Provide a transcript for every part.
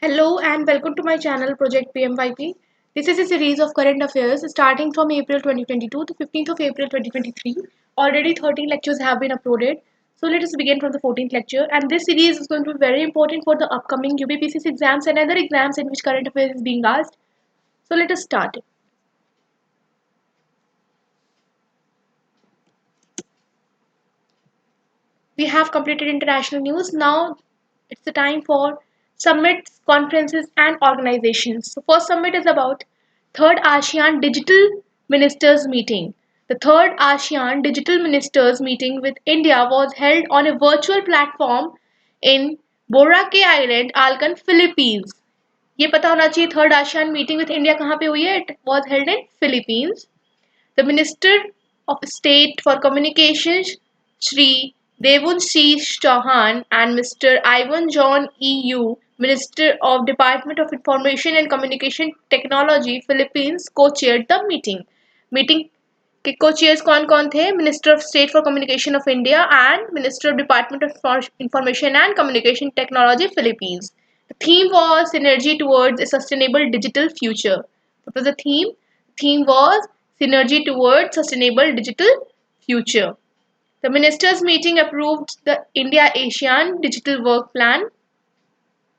Hello and welcome to my channel Project PMYP. This is a series of current affairs starting from April 2022 to 15th of April 2023. Already 13 lectures have been uploaded. So let us begin from the 14th lecture, and this series is going to be very important for the upcoming UPPCS exams and other exams in which current affairs is being asked. So let us start. We have completed international news. Now it's the time for summits, conferences, and organizations. So, first summit is about Third ASEAN Digital Ministers Meeting. The Third ASEAN Digital Ministers Meeting with India was held on a virtual platform in Boracay Island, Alcan, Philippines. ये पता होना चाहिए third ASEAN meeting with India कहाँ पे हुई है. It was held in Philippines. The Minister of State for Communications, Shri Devunshi Chauhan, and Mr. Ivan John EU, Minister of Department of Information and Communication Technology, Philippines, co-chaired the meeting. Meeting के co-chairs कौन-कौन थे? Minister of State for Communication of India and Minister of Department of Information and Communication Technology, Philippines. The theme was Synergy Towards a Sustainable Digital Future. What was the theme? The theme was Synergy Towards Sustainable Digital Future. The ministers' meeting approved the India-ASEAN Digital Work Plan.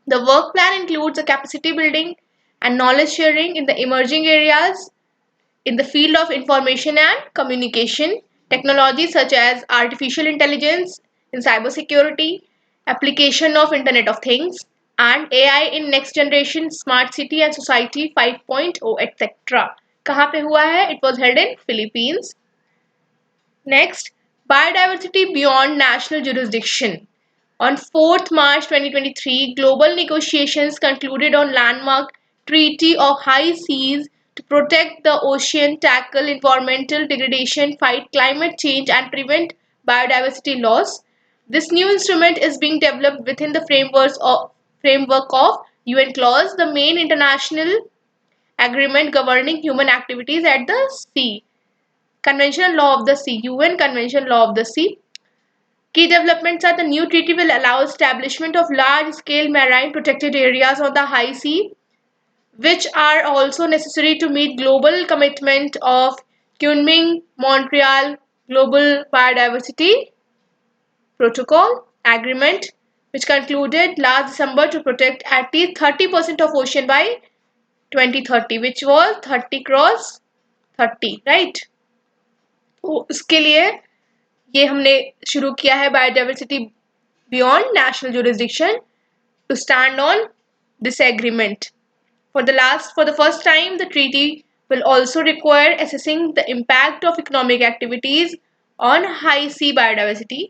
The work plan includes a capacity building and knowledge sharing in the emerging areas in the field of information and communication, technologies such as artificial intelligence in cybersecurity, application of Internet of Things, and AI in next generation smart city and society 5.0 etc. कहाँ पे हुआ है? It was held in Philippines. Next, biodiversity beyond national jurisdiction. On 4th March 2023, global negotiations concluded on landmark Treaty of High Seas to protect the ocean, tackle environmental degradation, fight climate change, and prevent biodiversity loss. This new instrument is being developed within the framework of UN clause, the main international agreement governing human activities at the sea. Conventional Law of the Sea, UN Convention Law of the Sea. Key developments are the new treaty will allow establishment of large-scale marine protected areas on the high sea, which are also necessary to meet global commitment of Kunming Montreal Global Biodiversity Protocol Agreement, which concluded last December to protect at least 30% of ocean by 2030, which was 30 cross 30, right? तो इसके लिए ये हमने शुरू किया है biodiversity beyond national jurisdiction to stand on this agreement. For the first time, the treaty will also require assessing the impact of economic activities on high sea biodiversity.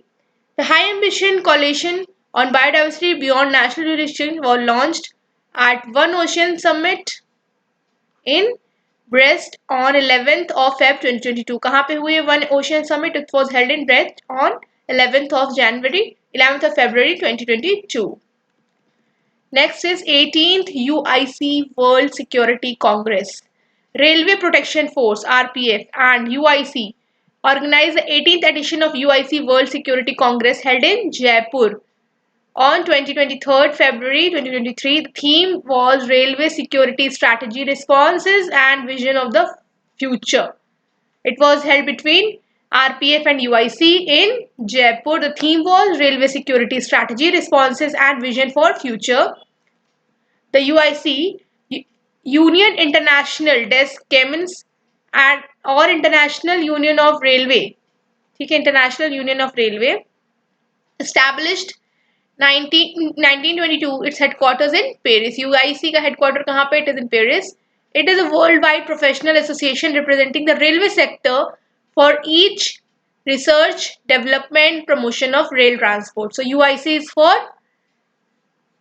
The High Ambition Coalition on Biodiversity Beyond National Jurisdiction was launched at One Ocean Summit in Brest on 11th of Feb 2022. कहाँ पे हुई One Ocean Summit? It was held in Brest on 11th of February 2022. Next is 18th UIC World Security Congress. Railway Protection Force RPF and UIC organized the 18th edition of UIC World Security Congress held in Jaipur on 23rd February 2023. The theme was Railway Security Strategy, Responses and Vision of the Future. It was held between RPF and UIC in Jaipur. The theme was Railway Security Strategy, Responses and Vision for Future. The UIC, Union International des Chemins and or International Union of Railway, ठीक है, International Union of Railway, established 1922 its headquarters in Paris. UIC का headquarter कहाँ पे? It is in Paris. It is a worldwide professional association representing the railway sector for each research, development, promotion of rail transport. So UIC is for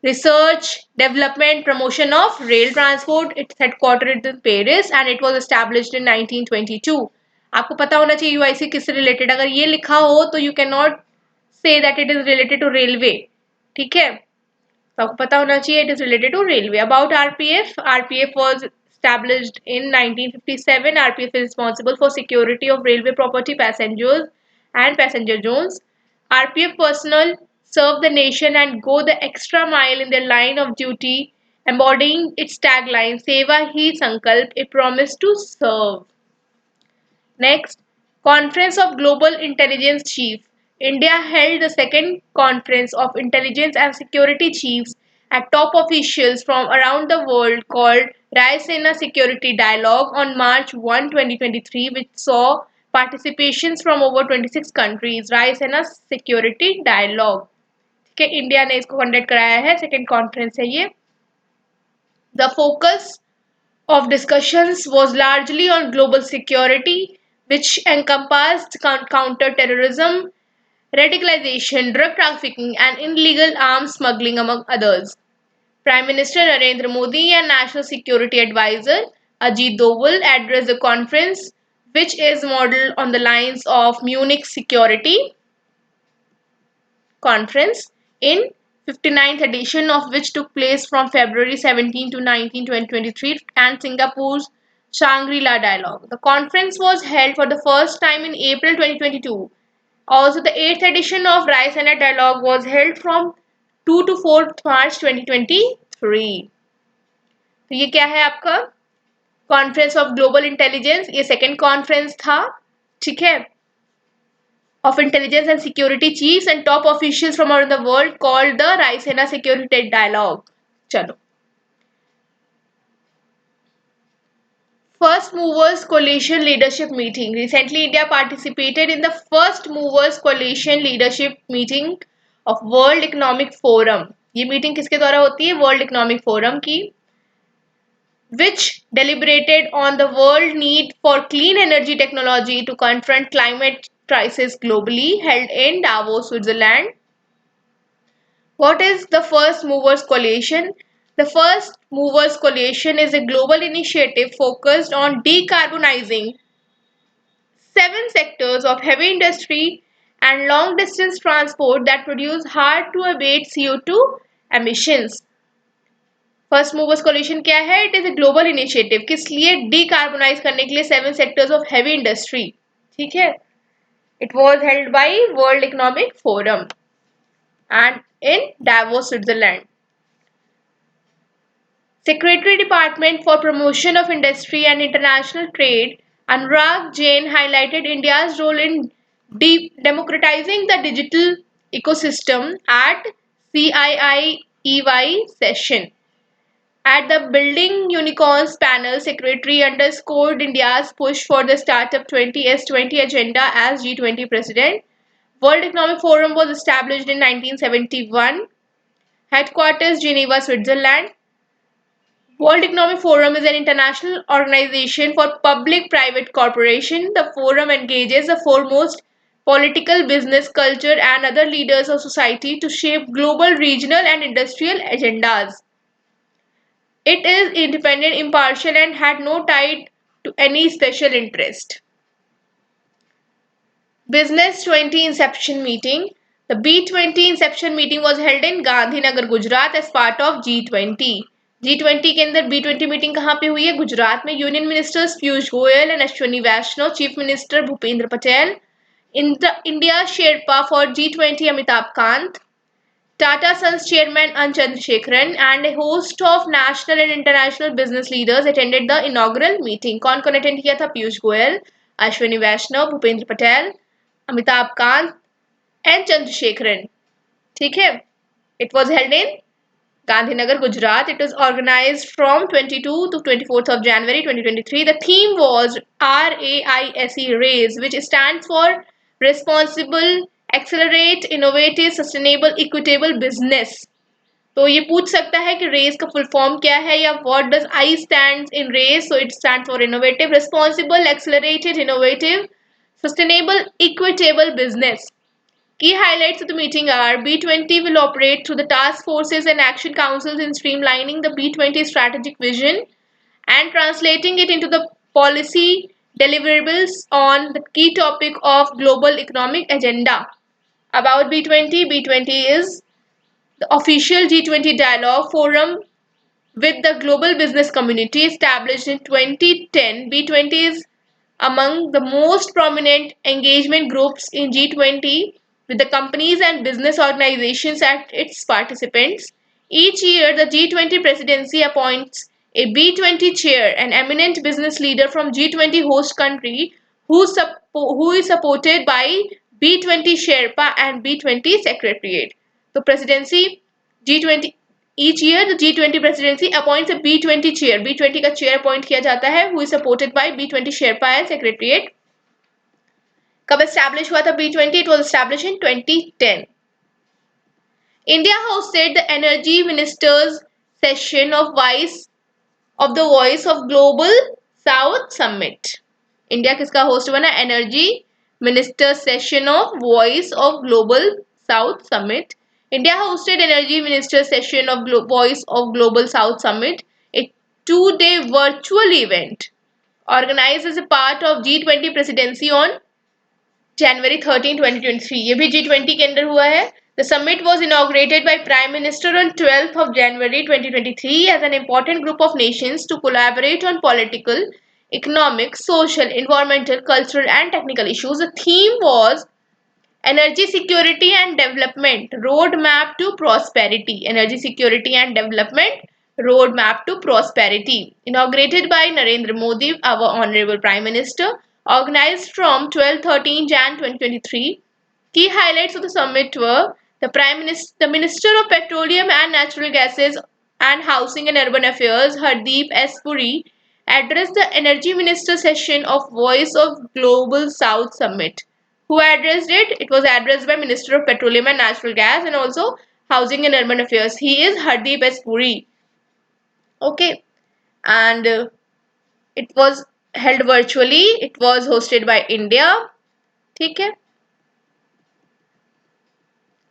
research, development, promotion of rail transport. It's headquartered in Paris and it was established in 1922. आपको पता होना चाहिए UIC किससे related. अगर ये लिखा हो तो you cannot say that it is related to railway. ठीक है, तो आपको पता होना चाहिए it is related to railway. About RPF, RPF was established in 1957. RPF is responsible for security of railway property, passengers and passenger zones. RPF personnel serve the nation and go the extra mile in their line of duty embodying its tagline Seva Hi Sankalp, a promise to serve. Next, Conference of Global Intelligence Chiefs. India held the second Conference of Intelligence and Security Chiefs at top officials from around the world called Raisena Security Dialogue on March 1, 2023, which saw participations from over 26 countries. Raisena Security Dialogue. ठीक है, India ने इसको conduct कराया है, second conference है ये. The focus of discussions was largely on global security, which encompassed counter-terrorism, radicalization, drug trafficking, and illegal arms smuggling, among others. Prime Minister Narendra Modi and National Security Advisor Ajit Doval addressed the conference, which is modeled on the lines of Munich Security Conference in 59th edition of which took place from February 17 to 19, 2023 and Singapore's Shangri-La Dialogue. The conference was held for the first time in April 2022. Also, the 8th edition of Raisana Dialogue was held from 2 to 4th March 2023. तो ये क्या है आपका conference of global intelligence, ये second conference था, ठीक है, of intelligence and security chiefs and top officials from around the world called the Raisena Security Dialogue. Chalo. First Movers Coalition Leadership Meeting. Recently, India participated in the First Movers Coalition Leadership Meeting of World Economic Forum. ये meeting किसके द्वारा होती है? World economic forum की, which deliberated on the world need for clean energy technology to confront climate crisis globally, held in Davos, Switzerland. What is the First Movers Coalition? The First Movers Coalition is a global initiative focused on decarbonizing 7 sectors of heavy industry and long distance transport that produce hard to abate CO2 emissions. First movers coalition क्या है? It is a global initiative, किस लिए? Decarbonise करने के लिए 7 sectors of heavy industry, ठीक है. It was held by world economic forum and in Davos, Switzerland. Secretary Department for Promotion of Industry and International Trade Anurag Jain highlighted India's role in democratizing the digital ecosystem at CIIEY session. At the Building Unicorns panel, Secretary underscored India's push for the Startup 20S20 agenda as G20 president. World Economic Forum was established in 1971. Headquarters Geneva, Switzerland. World Economic Forum is an international organization for public-private cooperation. The forum engages the foremost political, business, culture, and other leaders of society to shape global, regional, and industrial agendas. It is independent, impartial, and had no tie to any special interest. Business 20 Inception Meeting. The B20 Inception Meeting was held in Gandhinagar, Gujarat as part of G20. G20 के अंदर B20 meeting कहाँ पे हुई है? गुजरात में. Union ministers Piyush Goyal and Ashwini Vaishnaw, chief minister Bhupendra Patel, India sherpa for G20 Amitabh Kant, Tata Sons chairman An Chandrasekharan and a host of national and international business leaders attended the inaugural meeting. कौन कौन attend किया था? पीयूष गोयल, अश्विनी वैष्णव, भूपेंद्र पटेल, अमिताभ कांत एंड चंद्रशेखरन, ठीक है. It was held in Gandhinagar, Gujarat. It was organized from 22 to 24th of January 2023. The theme was RAISE, which stands for Responsible, Accelerate, Innovative, Sustainable, Equitable Business. तो ये पूछ सकता है कि रेस का फुल फॉर्म क्या है, या what does I stand in race. So it stand for innovative, responsible, accelerated, innovative, sustainable, equitable business. Key highlights of the meeting are B20 will operate through the task forces and action councils in streamlining the B20 strategic vision and translating it into the policy deliverables on the key topic of global economic agenda. About B20, B20 is the official G20 dialogue forum with the global business community established in 2010. B20 is among the most prominent engagement groups in G20 with the companies and business organizations as its participants. Each year, the G20 presidency appoints a B20 chair, an eminent business leader from G20 host country who is supported by B20 Sherpa and B20 Secretariat. So, presidency G20 each year the G20 presidency appoints a B20 chair. B20 का chair appoint किया जाता है, who is supported by B20 Sherpa and Secretariat. कब establish हुआ था B20? It was established in 2010. India hosted the energy ministers session of the Voice of Global South Summit. India किसका host बना? Energy minister session of voice of global south summit. India hosted energy minister session of Voice of Global South Summit, a two-day virtual event organized as a part of G20 presidency on January 13, 2023. ये भी G20 के अंदर हुआ है. The summit was inaugurated by Prime Minister on 12th of January 2023 as an important group of nations to collaborate on political, economic, social, environmental, cultural and technical issues. The theme was Energy Security and Development Roadmap to Prosperity. Energy Security and Development Roadmap to Prosperity. Inaugurated by Narendra Modi, our Honorable Prime Minister. Organized from 12-13 Jan 2023. Key highlights of the summit were the Minister of Petroleum and Natural Gases and Housing and Urban Affairs, Hardeep S. Puri, addressed the Energy Minister session of Voice of Global South Summit. Who addressed it? It was addressed by Minister of Petroleum and Natural Gas and also Housing and Urban Affairs. He is Hardeep S. Puri. Okay, and it was held virtually. It was hosted by India. ठीक है.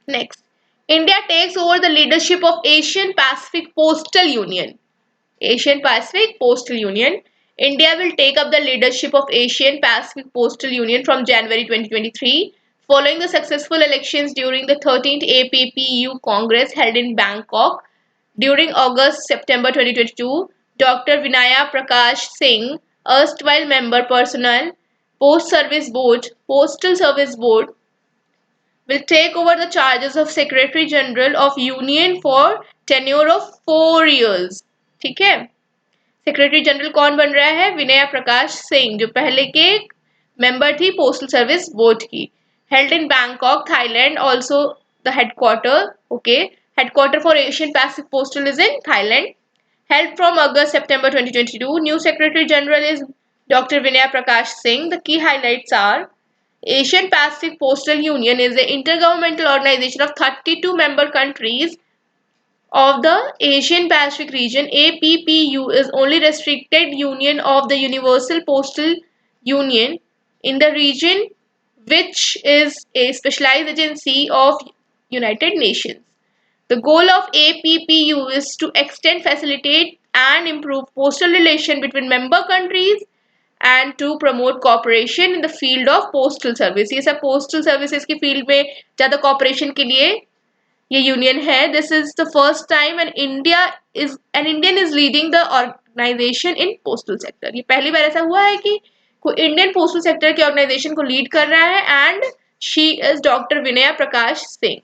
Next, India takes over the leadership of Asian Pacific Postal Union. Asian Pacific Postal Union. India will take up the leadership of Asian Pacific Postal Union from January 2023 following the successful elections during the 13th APPU Congress held in Bangkok during August-September 2022. Dr. Vinaya Prakash Singh, erstwhile member personnel, Postal Service Board, will take over the charges of Secretary General of Union for tenure of 4 years. ठीक है. Secretary general कौन बन रहा है? विनय प्रकाश सिंह, जो पहले के member थी पोस्टल सर्विस बोर्ड की. Held in Bangkok, Thailand. Also the headquarter. Okay, headquarter for Asian Pacific Postal is in Thailand. Held from August-September 2022. New Secretary General is Dr. Vinay Prakash Singh. The key highlights are Asian Pacific Postal Union is an intergovernmental organization of 32 member countries of the Asian Pacific region. APPU is only restricted union of the Universal Postal Union in the region, which is a specialized agency of United Nations. The goal of APPU is to extend, facilitate and improve postal relation between member countries and to promote cooperation in the field of postal service. ये सब postal services की field में ज़्यादा cooperation के लिए ये union है. This is the first time an Indian is leading the organization in postal sector. ये पहली बार ऐसा हुआ है कि कोई Indian postal sector के organization को lead कर रहा है and she is Dr. Vinaya Prakash Singh.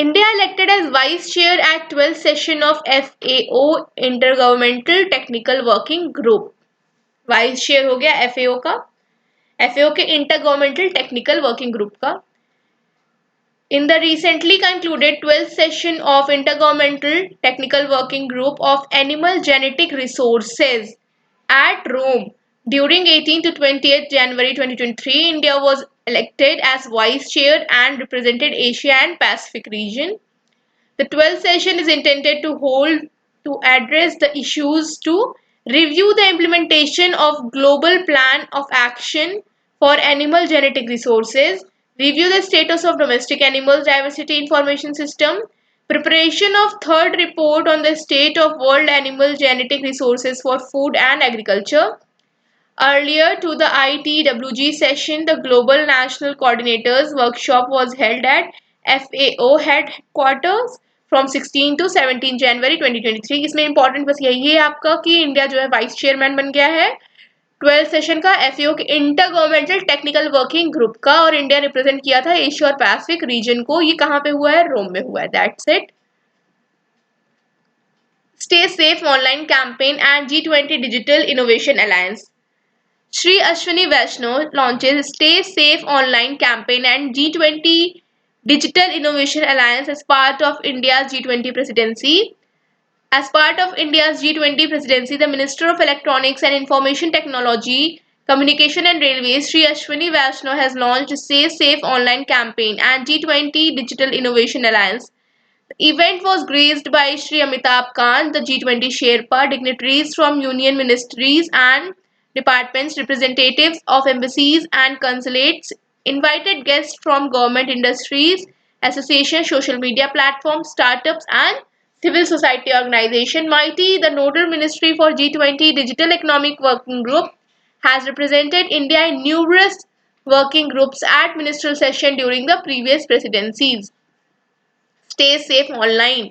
India elected as vice chair at 12th session of FAO Intergovernmental Technical Working Group. Vice chair हो गया FAO का, FAO के Intergovernmental Technical Working Group का. In the recently concluded 12th session of Intergovernmental Technical Working Group of Animal Genetic Resources at Rome during 18th to 20th January 2023, India was elected as vice chair and represented Asia and Pacific region. The 12th session is intended to address the issues to review the implementation of Global Plan of Action for Animal Genetic Resources, review the status of domestic animals diversity information system, preparation of third report on the state of world animal genetic resources for food and agriculture. Earlier to the ITWG session, the Global National Coordinators Workshop was held at FAO headquarters from 16 to 17 जनवरी 2023. इसमें important बस यही है आपका कि India जो है vice chairman बन गया है 12 सेशन का एफएओ के inter governmental technical working group का, और इंडिया रिप्रेजेंट किया था एशिया और पैसिफिक रीजन को। ये कहाँ पे हुआ है? रोम में हुआ है। That's it. Stay safe online campaign and G20 digital innovation alliance. Sri Ashwini Vaishnaw launches Stay Safe online campaign and G20 Digital Innovation Alliance as part of India's G20 presidency. As part of India's G20 presidency, the Minister of Electronics and Information Technology, Communication and Railways, Sri Ashwini Vaishnaw, has launched Stay Safe online campaign and G20 Digital Innovation Alliance. The event was graced by Sri Amitabh Kant, the G20 Sherpa, dignitaries from union ministries and departments, representatives of embassies and consulates, invited guests from government industries, associations, social media platforms, startups, and civil society organizations. Mighty, the nodal ministry for G20 Digital Economic Working Group, has represented India in numerous working groups at ministerial session during the previous presidencies. Stay safe online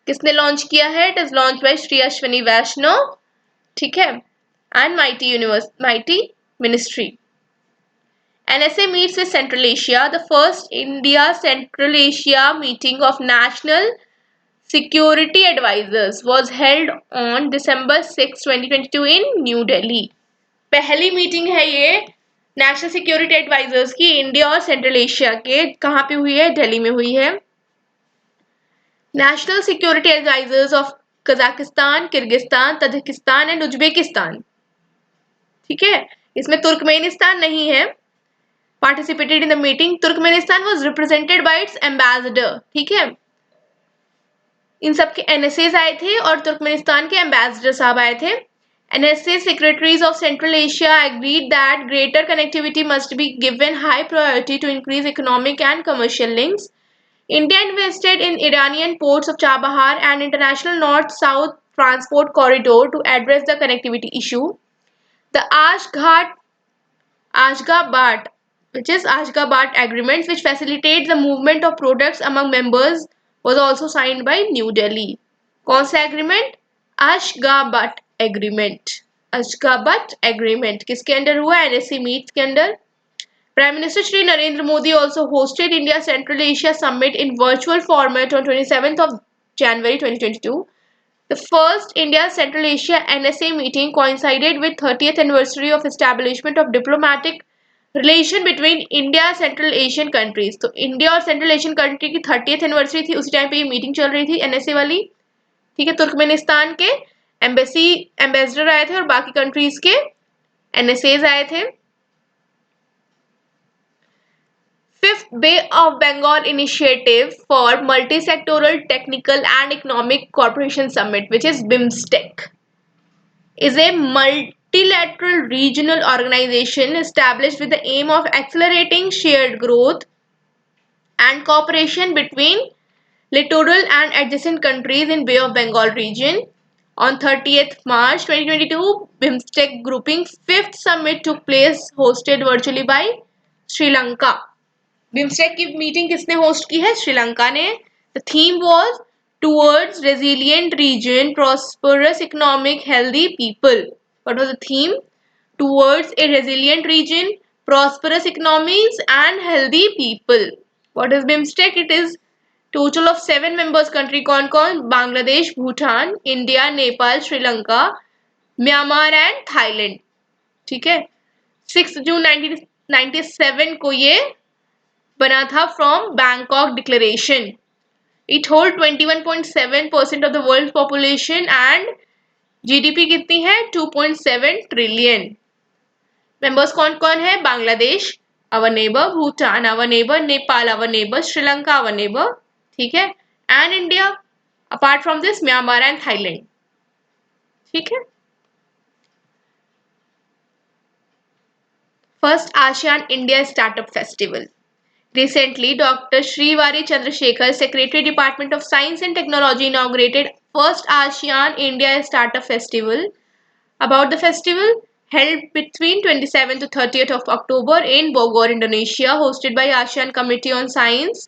किसने launch किया है? It is launch by Shri Ashwini Vaishnaw, ठीक है, and MeitY ministry. NSA meets with Central Asia. The first India Central Asia meeting of National Security Advisors was held on December 6, 2022 in New Delhi. पहली meeting है ये national security advisers की India और central Asia के। कहाँ पे हुई है? दिल्ली में हुई है। National Security Advisors of Kazakhstan, Kyrgyzstan, Tajikistan and Uzbekistan. ठीक है, इसमें तुर्कमेनिस्तान नहीं है। Participated in the meeting. Turkmenistan was represented by its ambassador. ठीक है, इन सब के NSAs आए थे और तुर्कमेनिस्तान के एम्बेसडर साहब आए थे। NSA secretaries of Central Asia agreed that greater connectivity must be given high priority to increase economic and commercial links. India invested in Iranian ports of Chabahar and international north-south transport corridor to address the connectivity issue. The Ashgabat, which is Ashgabat agreement, which facilitates the movement of products among members, was also signed by New Delhi. कौन सा agreement? Ashgabat agreement. Ashgabat agreement किसके under हुआ? NSC meets के under. Prime Minister Shri Narendra Modi also hosted India Central Asia Summit in virtual format on 27th of January 2022. The first India Central Asia NSA meeting coincided with 30th anniversary of establishment of diplomatic relation between India Central Asian countries. तो India और central Asian country की 30th anniversary थी, उसी time पे ये meeting चल रही थी NSA वाली। ठीक है, तुर्कमेनिस्तान के एम्बेसडर आए थे और बाकी कंट्रीज के NSAs आए थे। Fifth Bay of Bengal Initiative for Multi-Sectoral Technical and Economic Cooperation Summit, which is BIMSTEC, is a multilateral regional organization established with the aim of accelerating shared growth and cooperation between littoral and adjacent countries in Bay of Bengal region. On 30th March 2022, BIMSTEC grouping 5th summit took place, hosted virtually by Sri Lanka. BIMSTEC की meeting किसने host की है? श्रीलंका ने। The theme was towards resilient region, prosperous economic, healthy people. What was the theme? Towards a resilient region, prosperous economies and healthy people. What is BIMSTEC? It is total of 7 members country. कौन कौन? Bangladesh, Bhutan, India, Nepal, Sri Lanka, Myanmar and Thailand. ठीक है, 6 June 1997 को ये बना था from Bangkok declaration. It hold 21.7% of the world population and GDP कितनी है? 2.7 ट्रिलियन। मेंबर्स कौन कौन है? Bangladesh our neighbour, Bhutan our neighbour, Nepal our neighbour, Sri Lanka our neighbour, ठीक है, and India, apart from this Myanmar and Thailand. ठीक है, first ASEAN India startup festival. Recently, Dr. Srivari Chandrasekhar, Secretary Department of Science and Technology, inaugurated first ASEAN India Startup Festival. About the festival, held between 27th to 30th of October in Bogor, Indonesia, hosted by ASEAN Committee on Science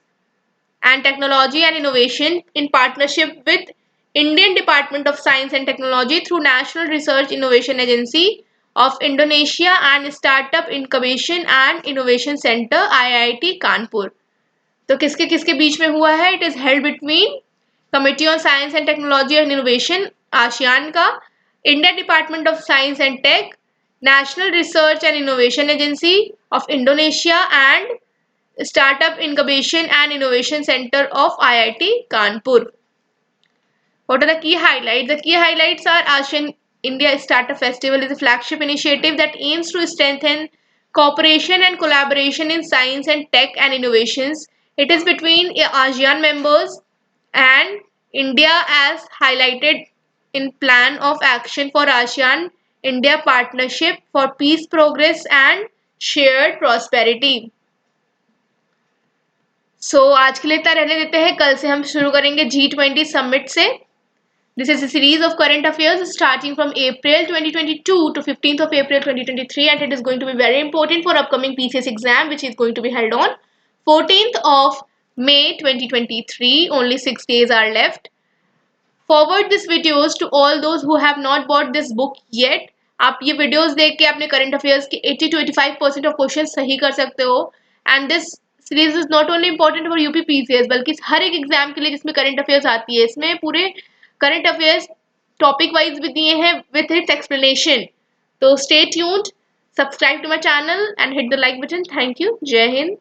and Technology and Innovation in partnership with Indian Department of Science and Technology through National Research Innovation Agency, of Indonesia and Startup Incubation and Innovation Center IIT Kanpur. तो किसके किसके बीच में हुआ है? It is held between committee on science and technology and innovation ASEAN का, India department of science and tech, national research and innovation agency of Indonesia and startup incubation and innovation centre of IIT Kanpur. What are the key highlights? The key highlights are ASEAN India Startup Festival is a flagship initiative that aims to strengthen cooperation and collaboration in science and tech and innovations. It is between ASEAN members and India as highlighted in Plan of Action for ASEAN India Partnership for Peace, Progress and Shared Prosperity. आज के लिए इतना रहने देते हैं, कल से हम शुरू करेंगे G20 समिट से। This is a series of current affairs starting from April 2022 to 15th of April 2023, and it is going to be very important for upcoming PCS exam, which is going to be held on 14th of May 2023. Only 6 days are left. Forward these videos to all those who have not bought this book yet. आप ये videos देख के अपने current affairs के 80 to 85% of questions सही कर सकते हो। And this series is not only important for UPPCS बल्कि हर एक एग्जाम के लिए जिसमें current affairs आती है, इसमें पूरे current affairs topic wise भी दिए हैं with its explanation. तो stay tuned, subscribe to my channel and hit the like button. Thank you. जय हिंद।